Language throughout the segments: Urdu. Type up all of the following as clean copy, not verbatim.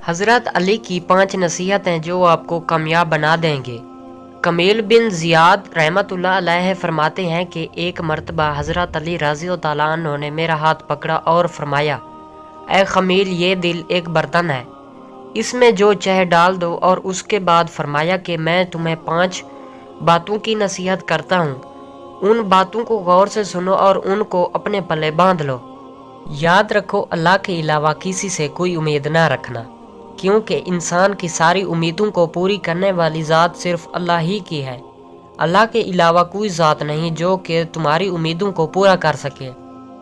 حضرت علی کی 5 نصیحتیں جو آپ کو کامیاب بنا دیں گے۔ کمیل بن زیاد رحمۃ اللہ علیہ فرماتے ہیں کہ ایک مرتبہ حضرت علی رضی اللہ عنہ نے میرا ہاتھ پکڑا اور فرمایا، اے خمیل، یہ دل ایک برتن ہے، اس میں جو چاہے ڈال دو، اور اس کے بعد فرمایا کہ میں تمہیں 5 باتوں کی نصیحت کرتا ہوں، ان باتوں کو غور سے سنو اور ان کو اپنے پلے باندھ لو۔ یاد رکھو، اللہ کے علاوہ کسی سے کوئی امید نہ رکھنا، کیونکہ انسان کی ساری امیدوں کو پوری کرنے والی ذات صرف اللہ ہی کی ہے۔ اللہ کے علاوہ کوئی ذات نہیں جو کہ تمہاری امیدوں کو پورا کر سکے۔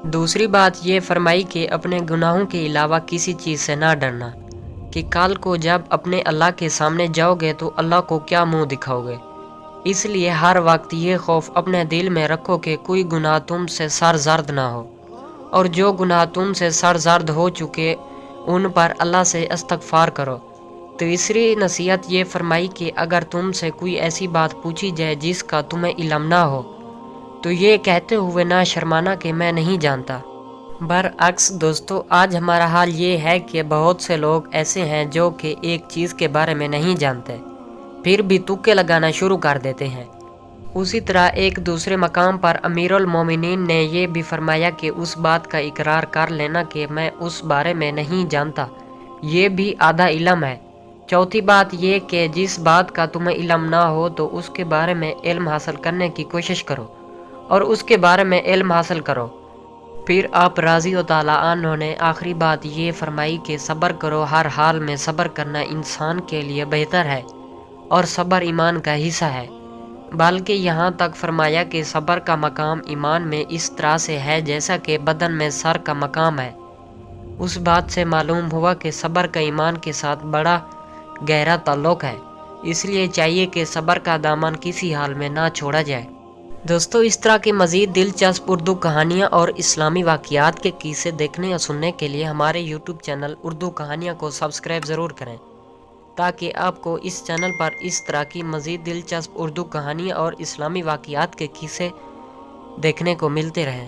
دوسری بات یہ فرمائی کہ اپنے گناہوں کے علاوہ کسی چیز سے نہ ڈرنا، کہ کل کو جب اپنے اللہ کے سامنے جاؤ گے تو اللہ کو کیا منہ دکھاؤ گے۔ اس لیے ہر وقت یہ خوف اپنے دل میں رکھو کہ کوئی گناہ تم سے سرزد نہ ہو، اور جو گناہ تم سے سرزد ہو چکے ان پر اللہ سے استغفار کرو۔ تیسری نصیحت یہ فرمائی کہ اگر تم سے کوئی ایسی بات پوچھی جائے جس کا تمہیں علم نہ ہو تو یہ کہتے ہوئے نہ شرمانا کہ میں نہیں جانتا۔ برعکس دوستو، آج ہمارا حال یہ ہے کہ بہت سے لوگ ایسے ہیں جو کہ ایک چیز کے بارے میں نہیں جانتے، پھر بھی تکے لگانا شروع کر دیتے ہیں۔ اسی طرح ایک دوسرے مقام پر امیر المومنین نے یہ بھی فرمایا کہ اس بات کا اقرار کر لینا کہ میں اس بارے میں نہیں جانتا، یہ بھی آدھا علم ہے۔ چوتھی بات یہ کہ جس بات کا تمہیں علم نہ ہو تو اس کے بارے میں علم حاصل کرنے کی کوشش کرو، اور اس کے بارے میں علم حاصل کرو۔ پھر آپ رضی اللہ عنہ نے آخری بات یہ فرمائی کہ صبر کرو، ہر حال میں صبر کرنا انسان کے لیے بہتر ہے، اور صبر ایمان کا حصہ ہے۔ بلکہ یہاں تک فرمایا کہ صبر کا مقام ایمان میں اس طرح سے ہے جیسا کہ بدن میں سر کا مقام ہے۔ اس بات سے معلوم ہوا کہ صبر کا ایمان کے ساتھ بڑا گہرا تعلق ہے، اس لیے چاہیے کہ صبر کا دامن کسی حال میں نہ چھوڑا جائے۔ دوستو، اس طرح کی مزید دلچسپ اردو کہانیاں اور اسلامی واقعات کے قصے دیکھنے اور سننے کے لیے ہمارے یوٹیوب چینل اردو کہانیاں کو سبسکرائب ضرور کریں، تاکہ آپ کو اس چینل پر اس طرح کی مزید دلچسپ اردو کہانیاں اور اسلامی واقعات کے قصے دیکھنے کو ملتے رہیں۔